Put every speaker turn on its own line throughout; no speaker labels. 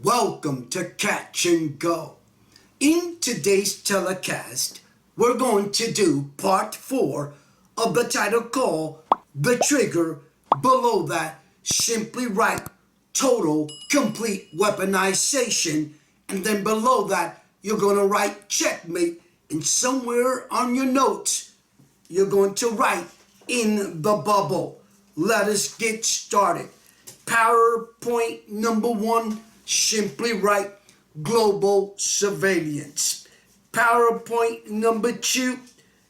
Welcome to Catch and Go. In today's telecast, we're going to do part 4 of the title called The Trigger. Below that, simply write total complete weaponization. And then below that, you're going to write checkmate. And somewhere on your notes, you're going to write in the bubble. Let us get started. PowerPoint number 1. Simply write global surveillance. PowerPoint number 2,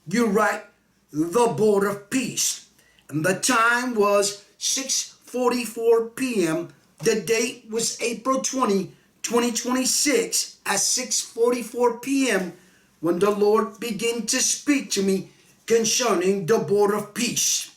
you write the board of peace. And the time was 6:44 p.m. The date was April 20, 2026 at 6:44 p.m. when the Lord began to speak to me concerning the board of peace.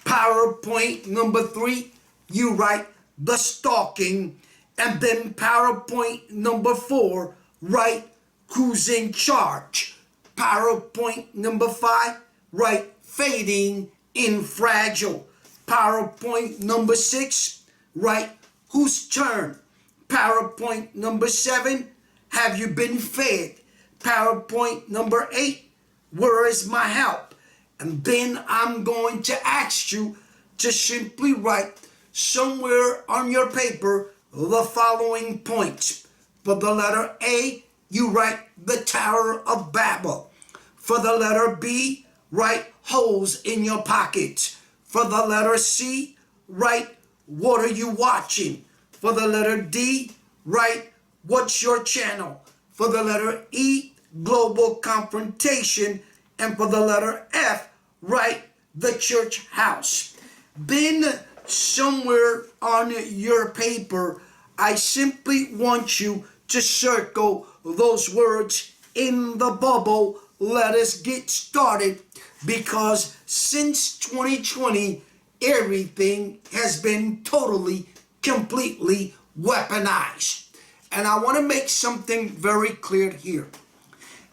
PowerPoint number 3, you write the stalking. And then PowerPoint number 4, write who's in charge. PowerPoint number 5, write fading in fragile. PowerPoint number 6, write whose turn. PowerPoint number 7, have you been fed? PowerPoint number 8, where is my help? And then I'm going to ask you to simply write somewhere on your paper the following points. For the letter A, you write the Tower of Babel. For the letter B, write holes in your pockets. For the letter C, write what are you watching? For the letter D, write what's your channel? For the letter E, global confrontation. And for the letter F, write the church house. Then somewhere on your paper, I simply want you to circle those words in the bubble. Let us get started, because since 2020, everything has been totally, completely weaponized. And I want to make something very clear here.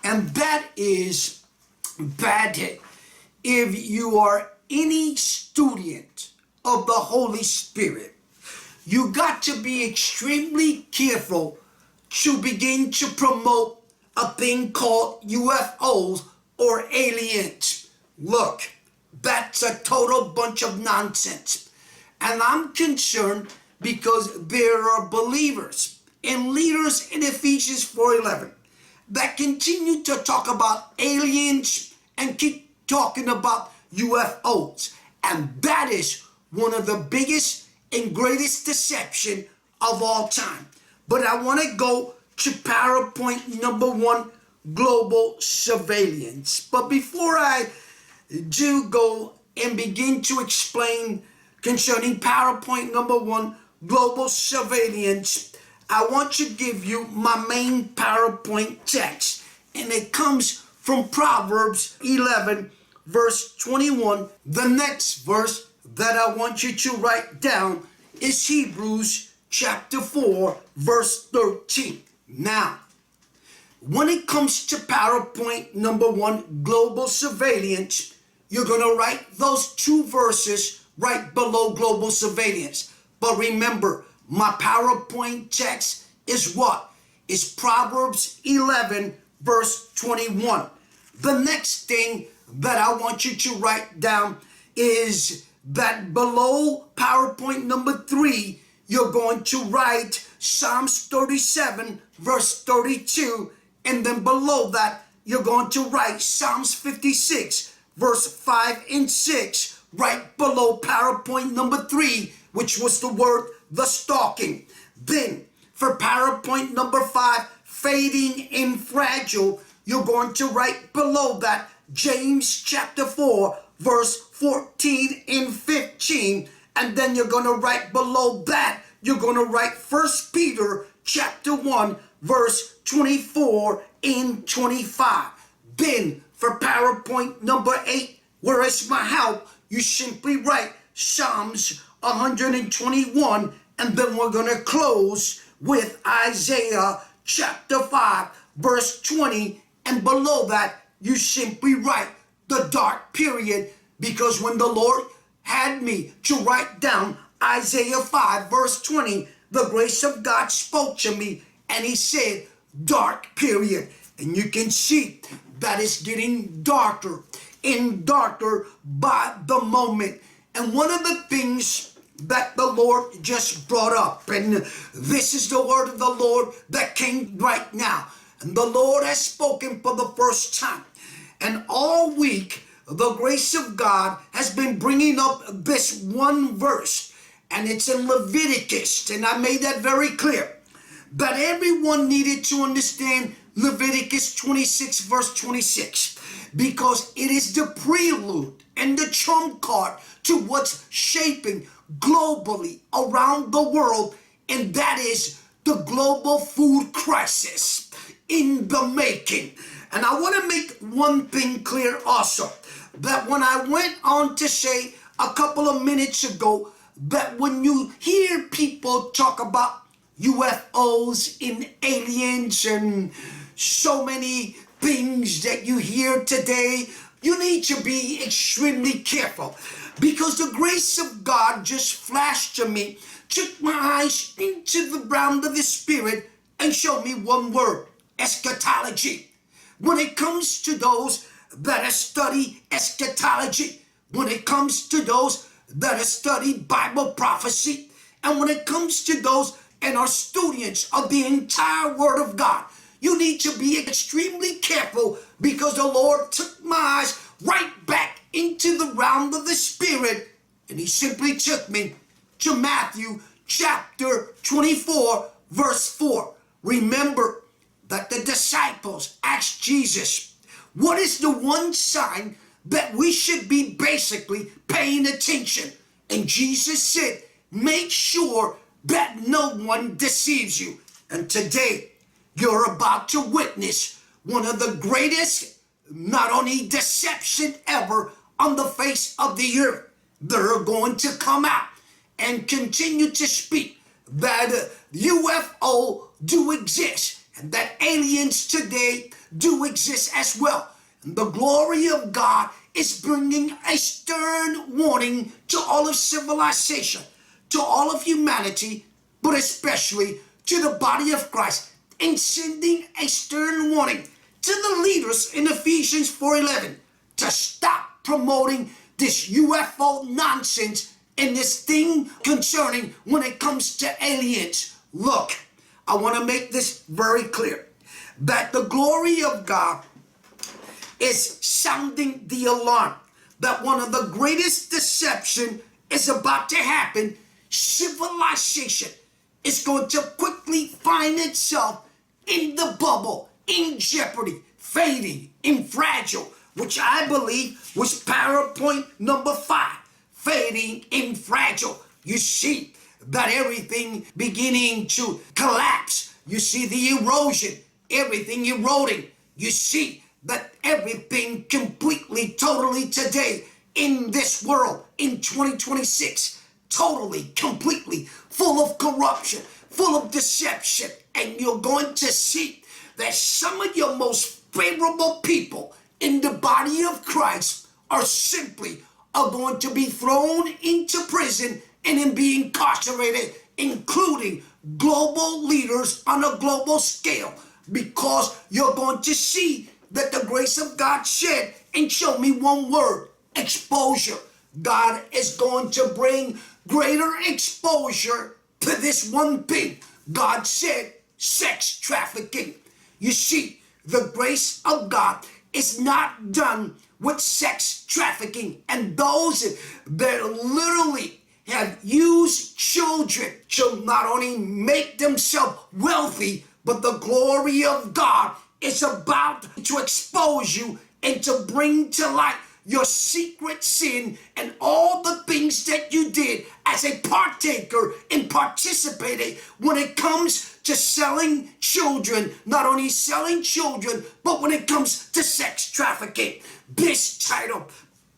And that is that if you are any student of the Holy Spirit, you got to be extremely careful to begin to promote a thing called U.F.Os or aliens. Look, that's a total bunch of nonsense. And I'm concerned because there are believers and leaders in Ephesians 4:11 that continue to talk about aliens and keep talking about U.F.Os. And that is one of the biggest and greatest deception of all time. But I want to go to PowerPoint number 1, global surveillance. But before I do go and begin to explain concerning PowerPoint number 1, global surveillance, I want to give you my main PowerPoint text. And it comes from Proverbs 11, verse 21. The next verse that I want you to write down is Hebrews chapter 4, verse 13. Now, when it comes to PowerPoint number 1, global surveillance, you're going to write those 2 verses right below global surveillance. But remember, my PowerPoint text is what? Is Proverbs 11, verse 21. The next thing that I want you to write down is that below PowerPoint number 3, you're going to write Psalms 37, verse 32. And then below that, you're going to write Psalms 56, verse 5 and 6, right below PowerPoint number 3, which was the word the stalking. Then for PowerPoint number 5, fading and fragile, you're going to write below that James chapter 4, verse 14 and 15. And then you're going to write below that, you're going to write 1 Peter chapter 1, verse 24 and 25. Then for PowerPoint number 8, where is my help? You simply write Psalms 121. And then we're going to close with Isaiah chapter 5, verse 20. And below that, you simply write the dark period, because when the Lord had me to write down Isaiah 5, verse 20, the grace of God spoke to me and he said, dark period. And you can see that it's getting darker and darker by the moment. And one of the things that the Lord just brought up, and this is the word of the Lord that came right now. And the Lord has spoken for the first time. And all week, the grace of God has been bringing up this one verse. And it's in Leviticus. And I made that very clear. That everyone needed to understand Leviticus 26 verse 26. Because it is the prelude and the trump card to what's shaping globally around the world. And that is the global food crisis in the making. And I want to make one thing clear also. That when I went on to say a couple of minutes ago, that when you hear people talk about U.F.Os and aliens and so many things that you hear today, you need to be extremely careful, because the grace of God just flashed to me, took my eyes into the realm of the spirit and showed me one word: eschatology. When it comes to those that study eschatology, when it comes to those that study Bible prophecy, and when it comes to those and are students of the entire Word of God, you need to be extremely careful, because the Lord took my eyes right back into the realm of the Spirit, and he simply took me to Matthew chapter 24 verse 4. Remember that the disciples asked Jesus, what is the one sign that we should be basically paying attention? And Jesus said, make sure that no one deceives you. And today, you're about to witness one of the greatest, not only deception ever on the face of the earth. They're going to come out and continue to speak that U.F.O do exist, and that aliens today do exist as well. And the glory of God is bringing a stern warning to all of civilization, to all of humanity, but especially to the body of Christ, and sending a stern warning to the leaders in Ephesians 4:11 to stop promoting this U.F.O nonsense and this thing concerning when it comes to aliens. Look, I want to make this very clear, that the glory of God is sounding the alarm that one of the greatest deception is about to happen. Civilization is going to quickly find itself in the bubble, in jeopardy, fading, in fragile, which I believe was PowerPoint number 5, fading in fragile. You see that everything beginning to collapse. You see the erosion, everything eroding. You see that everything completely, totally today in this world, in 2026, totally, completely full of corruption, full of deception. And you're going to see that some of your most favorable people in the body of Christ are going to be thrown into prison and then be incarcerated, including global leaders on a global scale, because you're going to see that the grace of God shed and show me one word: exposure. God is going to bring greater exposure to this one thing. God said sex trafficking. You see, the grace of God is not done with sex trafficking, and those that literally have used children to not only make themselves wealthy, but the glory of God is about to expose you and to bring to light your secret sin and all the things that you did as a partaker and participating when it comes to selling children, not only selling children, but when it comes to sex trafficking. This title,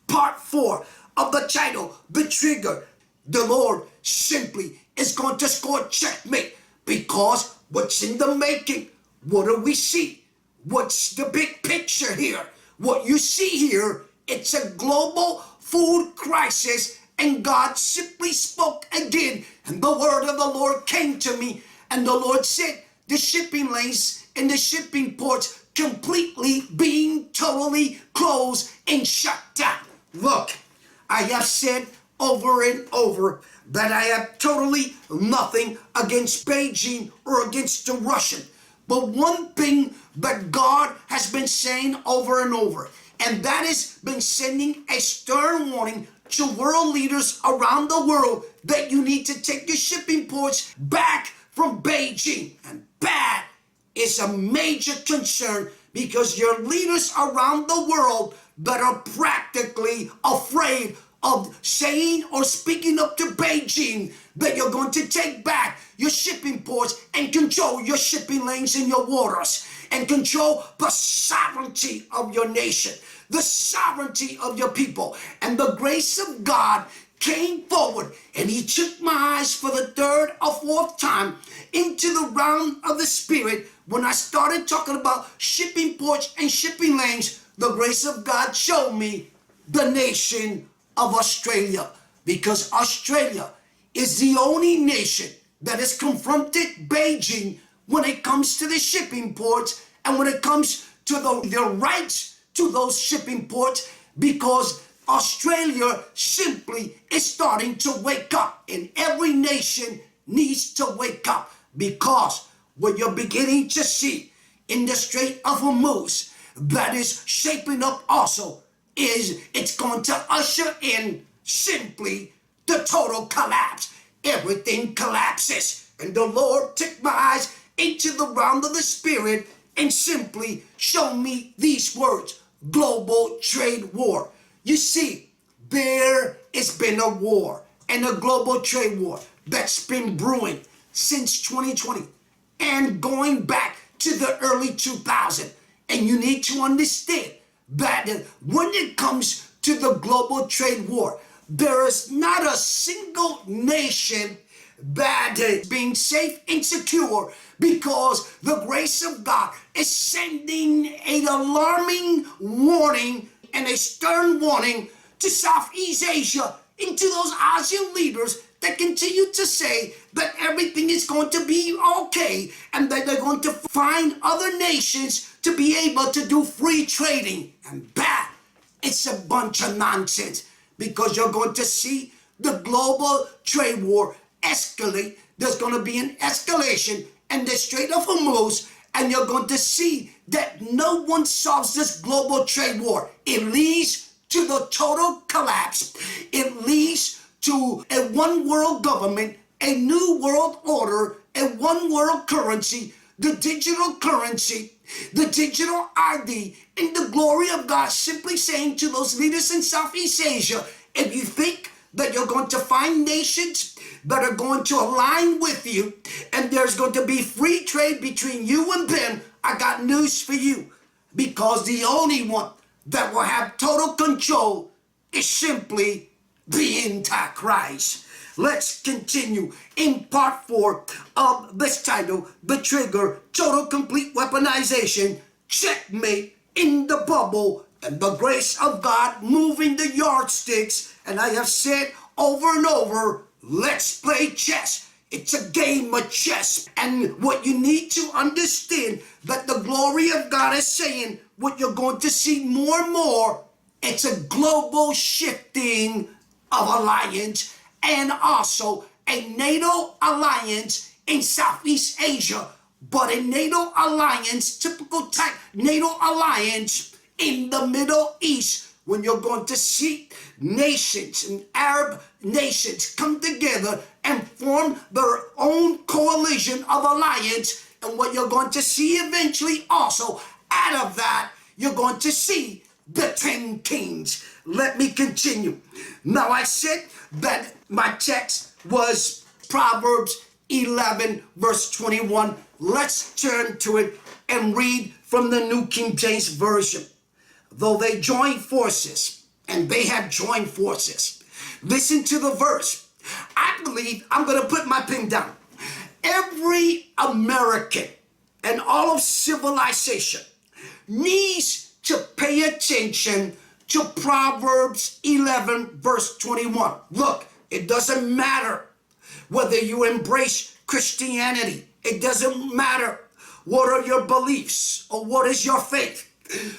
part 4 of the title, The Trigger, the Lord simply is going to score checkmate, because what's in the making, what do we see? What's the big picture here? What you see here, it's a global food crisis, And God simply spoke again. And the word of the Lord came to me. And the Lord said, the shipping lanes and the shipping ports completely being totally closed and shut down. Look, I have said over and over that I have totally nothing against Beijing or against the Russian. But one thing that God has been saying over and over, and that has been sending a stern warning to world leaders around the world that you need to take your shipping ports back from Beijing. And that is a major concern because your leaders around the world that are practically afraid of saying or speaking up to Beijing that you're going to take back your shipping ports and control your shipping lanes in your waters and control the sovereignty of your nation, the sovereignty of your people. And the grace of God came forward and he took my eyes for the third or fourth time into the realm of the spirit. When I started talking about shipping ports and shipping lanes, the grace of God showed me the nation of Australia, because Australia is the only nation that has confronted Beijing when it comes to the shipping ports and when it comes to their rights to those shipping ports, because Australia simply is starting to wake up, and every nation needs to wake up, because what you're beginning to see in the Strait of Hormuz that is shaping up also is it's going to usher in simply the total collapse. Everything collapses. And the Lord took my eyes into the realm of the spirit and simply showed me these words: global trade war. You see, there has been a war and a global trade war that's been brewing since 2020 and going back to the early 2000s. And you need to understand that when it comes to the global trade war, there is not a single nation that is being safe and secure, because the grace of God is sending an alarming warning and a stern warning to Southeast Asia, into those ASEAN leaders that continue to say that everything is going to be okay and that they're going to find other nations to be able to do free trading. And that, it's a bunch of nonsense, because you're going to see the global trade war escalate. There's going to be an escalation in the Strait of Hormuz, and you're going to see that no one solves this global trade war. It leads to the total collapse. It leads to a one world government, a new world order, a one world currency, the digital currency, the digital ID, and the glory of God simply saying to those leaders in Southeast Asia, if you think that you're going to find nations that are going to align with you and there's going to be free trade between you and them, I got news for you, because the only one that will have total control is simply the Antichrist. Let's continue in part 4 of this title, The Trigger, Total Complete Weaponization, Checkmate in the Bubble, and the grace of God moving the yardsticks. And I have said over and over, let's play chess. It's a game of chess. And what you need to understand, that the glory of God is saying, what you're going to see more and more, it's a global shifting of alliance, and also a NATO alliance in Southeast Asia, but a NATO alliance, typical type NATO alliance in the Middle East, when you're going to see nations and Arab nations come together and form their own coalition of alliance. And what you're going to see eventually also out of that, you're going to see the 10 kings. Let me continue. Now, I said that my text was Proverbs 11 verse 21. Let's turn to it and read from the New King James Version. Though they join forces, and they have joined forces. Listen to the verse. I believe, I'm going to put my pen down. Every American and all of civilization needs to pay attention to Proverbs 11 verse 21. Look, it doesn't matter whether you embrace Christianity. It doesn't matter what are your beliefs or what is your faith.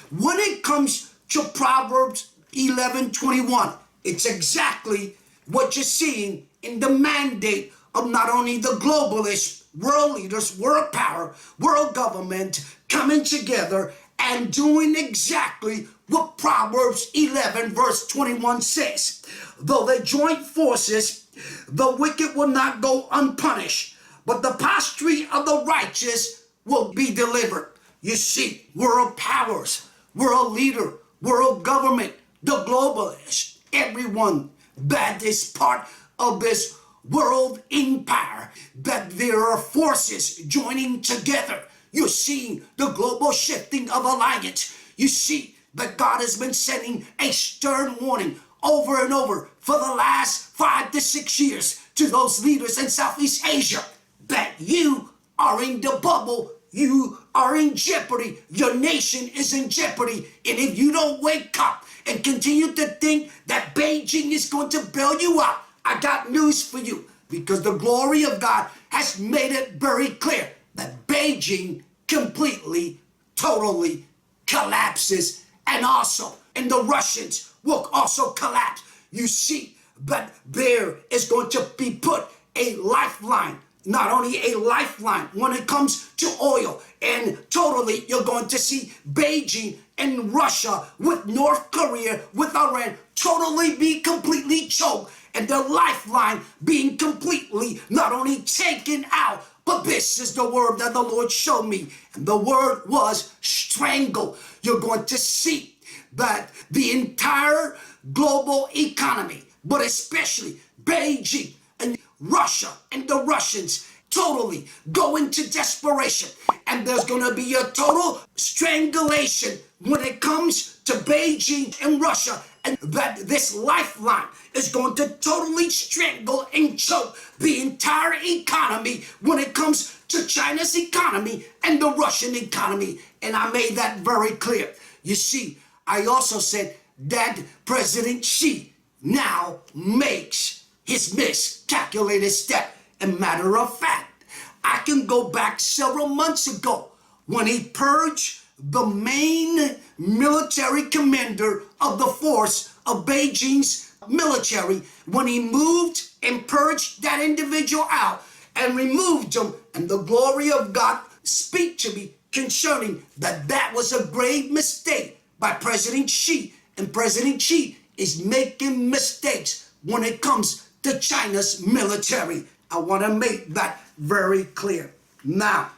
When it comes to Proverbs 11:21, it's exactly what you're seeing in the mandate of not only the globalists, world leaders, world power, world government coming together and doing exactly what Proverbs 11 verse 21 says. Though they join forces, the wicked will not go unpunished, but the posterity of the righteous will be delivered. You see, world powers, world leader, world government, the globalists, everyone that is part of this world empire, that there are forces joining together. You're seeing the global shifting of alliance. You see that God has been sending a stern warning over and over for the last 5 to 6 years to those leaders in Southeast Asia that you are in the bubble, you are in jeopardy, your nation is in jeopardy, and if you don't wake up and continue to think that Beijing is going to bail you out, I got news for you, because the glory of God has made it very clear that Beijing completely, totally collapses, and the Russians will also collapse. You see, but there is going to be put a lifeline, not only a lifeline when it comes to oil, and totally you're going to see Beijing and Russia with North Korea, with Iran, totally be completely choked, and their lifeline being completely not only taken out, but this is the word that the Lord showed me, and the word was strangle. You're going to see that the entire global economy, but especially Beijing and Russia and the Russians, totally go into desperation, and there's going to be a total strangulation when it comes to Beijing and Russia, and that this lifeline is going to totally strangle and choke the entire economy when it comes to China's economy and the Russian economy. And I made that very clear. You see, I also said that President Xi now makes his miscalculated step. And matter of fact, I can go back several months ago when he purged the main military commander of the force of Beijing's military, when he moved and purged that individual out and removed him, and the glory of God speak to me concerning that was a grave mistake by President Xi, and President Xi is making mistakes when it comes to China's military. I want to make that very clear. Now,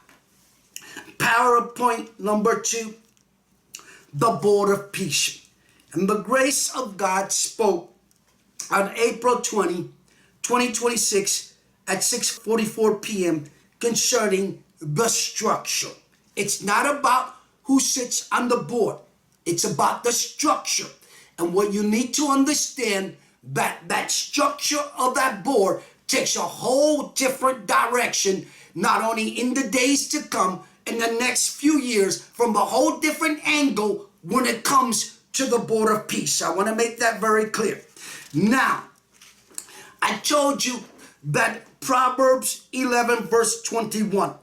PowerPoint number 2, the Board of Peace. And the grace of God spoke on April 20, 2026 at 6:44 p.m. concerning the structure. It's not about who sits on the board. It's about the structure. And what you need to understand, that structure of that board takes a whole different direction, not only in the days to come, in the next few years, from a whole different angle when it comes to the Board of Peace. I want to make that very clear. Now, I told you that Proverbs 11 verse 21,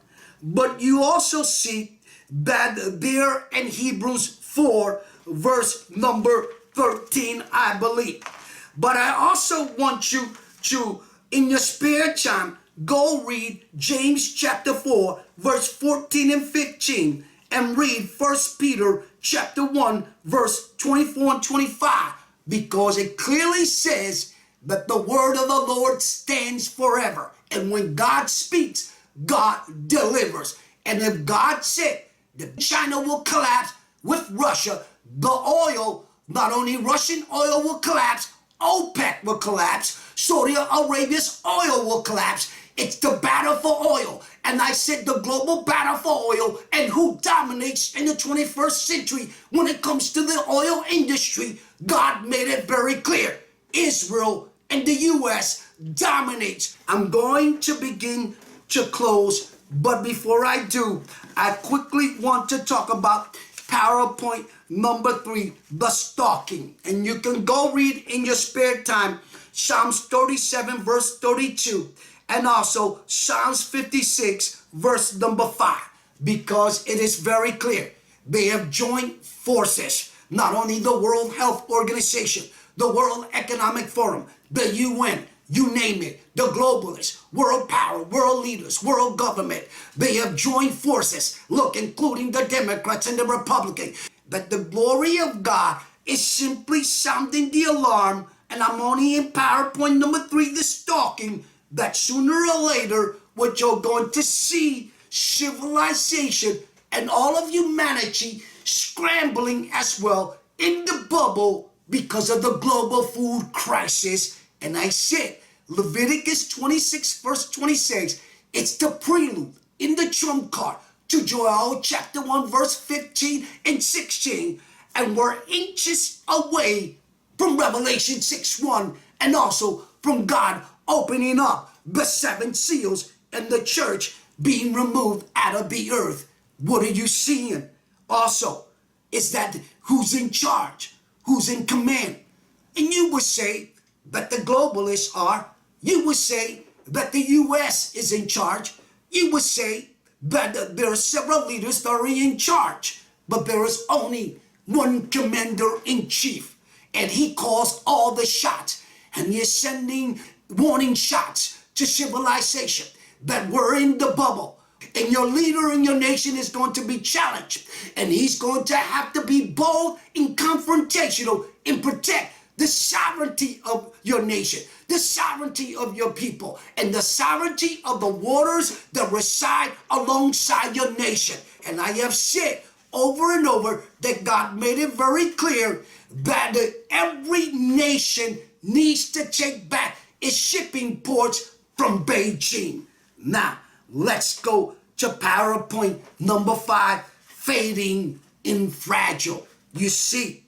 but you also see that there in Hebrews 4 verse number 13, I believe. But I also want you to, in your spare time, go read James chapter 4 verse 14 and 15, and read 1 Peter chapter 1 verse 24 and 25, because it clearly says that the word of the Lord stands forever, and when God speaks, God delivers. And if God said that China will collapse with Russia, the oil, not only Russian oil will collapse, OPEC will collapse, Saudi Arabia's oil will collapse. It's the battle for oil. And I said the global battle for oil, and who dominates in the 21st century when it comes to the oil industry. God made it very clear. Israel and the U.S. dominates. I'm going to begin to close, but before I do, I quickly want to talk about PowerPoint number 3, the stalking. And you can go read in your spare time Psalms 37 verse 32 and also Psalms 56 verse number 5, because it is very clear. They have joined forces, not only the World Health Organization, the World Economic Forum, the UN, you name it, the globalists, world power, world leaders, world government. They have joined forces, look, including the Democrats and the Republicans, that the glory of God is simply sounding the alarm. And I'm only in PowerPoint number 3, the stalking, that sooner or later, what you're going to see, civilization and all of humanity scrambling as well in the bubble because of the global food crisis. And I said, Leviticus 26 verse 26, it's the prelude in the trump card to Joel chapter 1 verse 15 and 16. And we're inches away from Revelation 6:1, and also from God opening up the 7 seals and the church being removed out of the earth. What are you seeing? Also, is that who's in charge? Who's in command? And you would say that the globalists are. You would say that the U.S. is in charge. You would say that there are several leaders that are in charge. But there is only one commander-in-chief. And he calls all the shots. And he is sending warning shots to civilization that we're in the bubble. And your leader in your nation is going to be challenged. And he's going to have to be bold and confrontational and protect the sovereignty of your nation, the sovereignty of your people, and the sovereignty of the waters that reside alongside your nation. And I have said over and over that God made it very clear that every nation needs to take back its shipping ports from Beijing. Now, let's go to PowerPoint number 5, fading in fragile. You see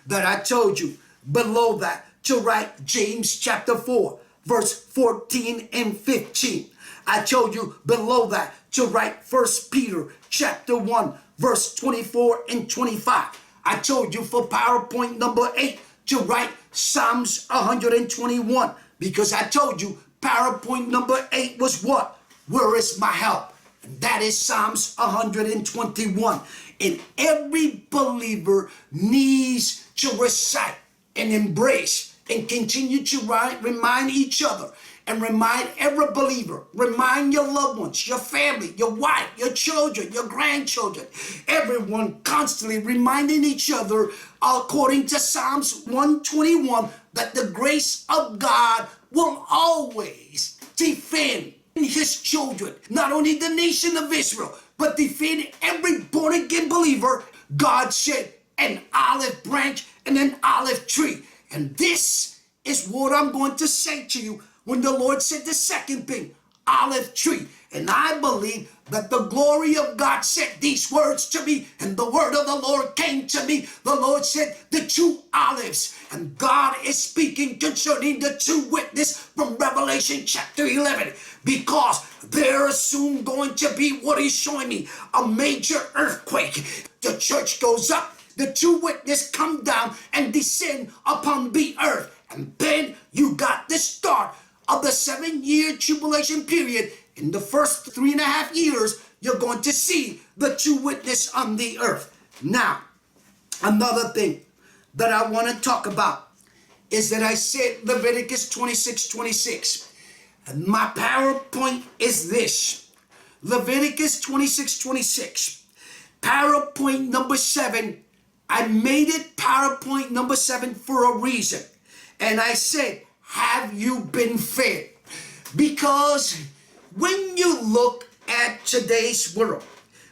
that I told you below that to write James chapter 4, verse 14 and 15. I told you below that to write 1 Peter chapter 1, verse 24 and 25. I told you for PowerPoint number 8 to write Psalms 121, because I told you PowerPoint number 8 was what? Where is my help? And that is Psalms 121. And every believer needs to recite and embrace and continue to remind each other and remind every believer, remind your loved ones, your family, your wife, your children, your grandchildren, everyone constantly reminding each other according to Psalms 121 that the grace of God will always defend his children, not only the nation of Israel, but defend every born-again believer. God said an olive branch and an olive tree. And this is what I'm going to say to you when the Lord said the second thing, olive tree. And I believe that the glory of God said these words to me, and the word of the Lord came to me. The Lord said the 2 olives, and God is speaking concerning the 2 witnesses from Revelation chapter 11, because there is soon going to be, what he's showing me, a major earthquake. The church goes up, the 2 witnesses come down and descend upon the earth, and then you got the start of the 7-year tribulation period. In the first 3.5 years, you're going to see the 2 witnesses on the earth. Now, another thing that I want to talk about is that I said Leviticus 26:26. And my PowerPoint is this. Leviticus 26:26. PowerPoint number 7. I made it PowerPoint number 7 for a reason. And I said, have you been fed? Because when you look at today's world,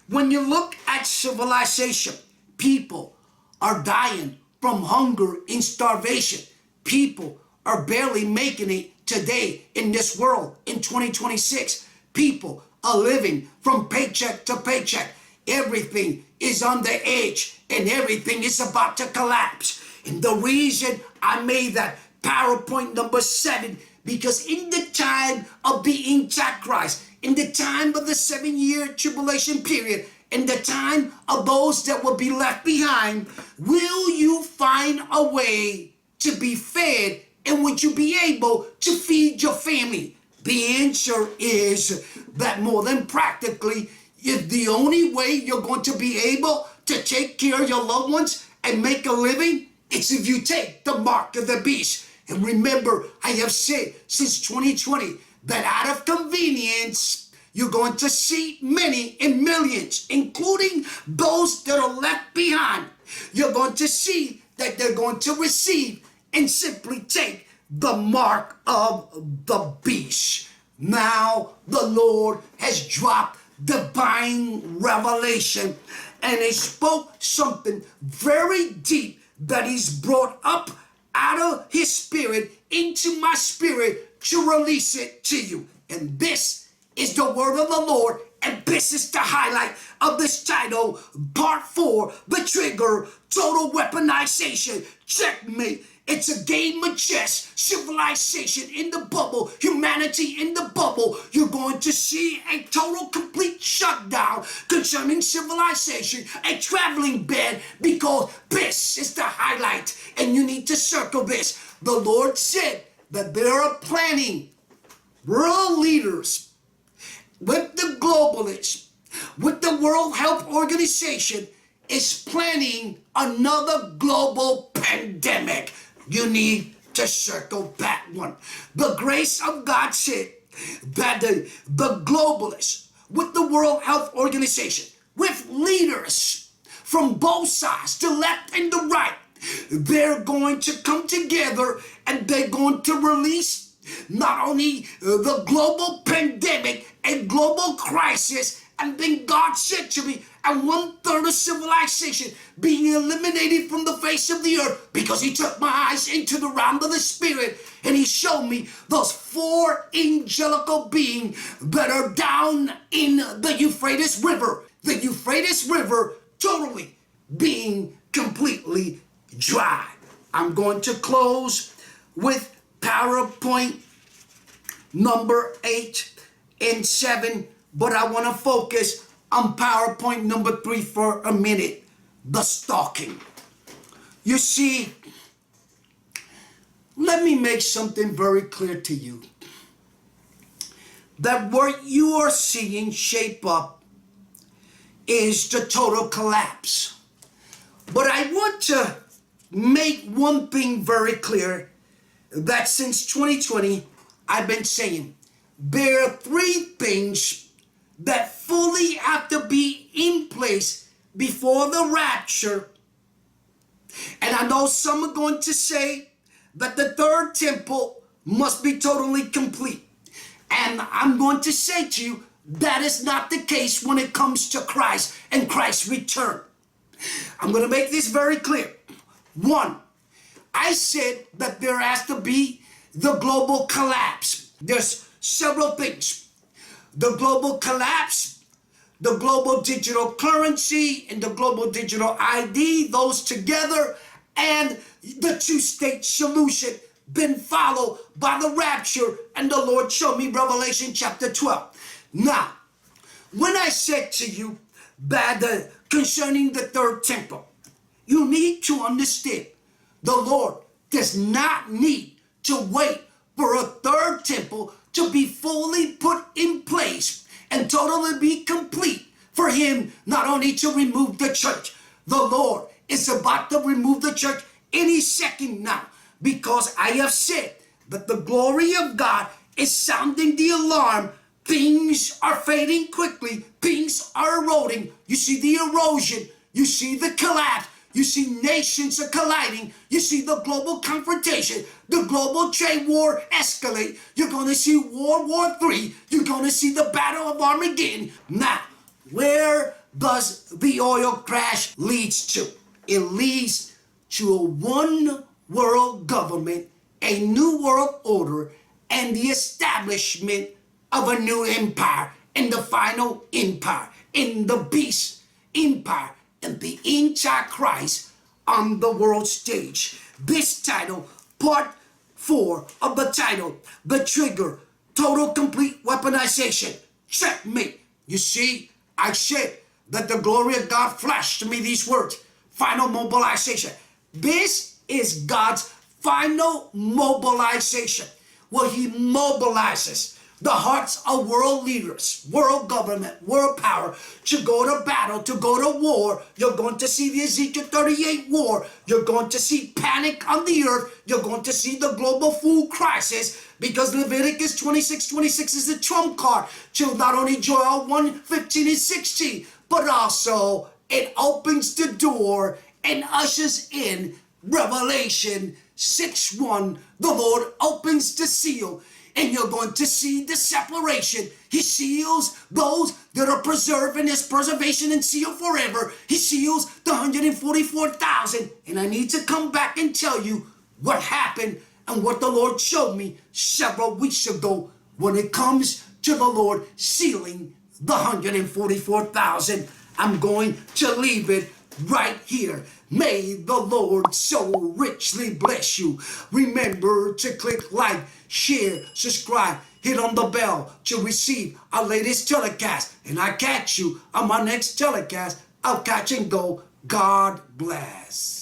when you look at civilization, people are dying from hunger and starvation. People are barely making it today in this world in 2026. People are living from paycheck to paycheck. Everything is on the edge and everything is about to collapse. And the reason I made that PowerPoint number 7, because in the time of the Antichrist, in the time of the 7-year tribulation period, in the time of those that will be left behind, will you find a way to be fed, and would you be able to feed your family? The answer is that more than practically, if the only way you're going to be able to take care of your loved ones and make a living, it's if you take the mark of the beast. And remember, I have said since 2020 that out of convenience, you're going to see many in millions, including those that are left behind. You're going to see that they're going to receive and simply take the mark of the beast. Now the Lord has dropped divine revelation, and he spoke something very deep that he's brought up out of his spirit into my spirit to release it to you. And this is the word of the Lord, and this is the highlight of this title, part 4, the trigger, total weaponization, checkmate. It's a game of chess, civilization in the bubble, humanity in the bubble. You're going to see a total complete shutdown concerning civilization, a traveling ban, because this is the highlight, and you need to circle this. The Lord said that they are planning world leaders with the globalists, with the World Health Organization, is planning another global pandemic. You need to circle that one. The grace of God said that the globalists, with the World Health Organization, with leaders from both sides, the left and the right, they're going to come together and they're going to release not only the global pandemic and global crisis, and then God said to me, and 1/3 of civilization being eliminated from the face of the earth, because he took my eyes into the realm of the spirit and he showed me those 4 angelical beings that are down in the Euphrates River. The Euphrates River totally being completely dry. I'm going to close with PowerPoint number 8 and 7, but I want to focus on PowerPoint number 3 for a minute, the stalking. You see, let me make something very clear to you, that what you are seeing shape up is the total collapse. But I want to make one thing very clear, that since 2020, I've been saying there are 3 things that fully have to be in place before the rapture. And I know some are going to say that the 3rd temple must be totally complete. And I'm going to say to you, that is not the case when it comes to Christ and Christ's return. I'm going to make this very clear. 1, I said that there has to be the global collapse. There's several things. The global collapse, the global digital currency, and the global digital ID, those together, and the 2-state solution, been followed by the rapture, and the Lord showed me Revelation chapter 12. Now, when I said to you that concerning the 3rd temple, you need to understand the Lord does not need to wait for a 3rd temple to be fully put in place and totally be complete for him not only to remove the church. The Lord is about to remove the church any second now, because I have said that the glory of God is sounding the alarm. Things are fading quickly. Things are eroding. You see the erosion. You see the collapse. You see nations are colliding. You see the global confrontation, the global trade war escalate. You're going to see World War III. You're going to see the Battle of Armageddon. Now, where does the oil crash leads to? It leads to a one world government, a new world order, and the establishment of a new empire, and the final empire, in the beast empire, and the Antichrist on the world stage. This title, part 4 of the title, the trigger, total complete weaponization, checkmate. You see, I said that the glory of God flashed to me these words. Final mobilization. This is God's final mobilization, where he mobilizes the hearts of world leaders, world government, world power to go to battle, to go to war. You're going to see the Ezekiel 38 war. You're going to see panic on the earth. You're going to see the global food crisis, because Leviticus 26:26 is the trump card to not only Joel 1:15 and 16, but also it opens the door and ushers in Revelation 6:1. The Lord opens the seal, and you're going to see the separation. He seals those that are preserved in his preservation and sealed forever. He seals the 144,000. And I need to come back and tell you what happened and what the Lord showed me several weeks ago when it comes to the Lord sealing the 144,000. I'm going to leave it right here. May the Lord so richly bless you. Remember to click like, share, subscribe, hit on the bell to receive our latest telecast. And I catch you on my next telecast. I'll catch and go. God bless.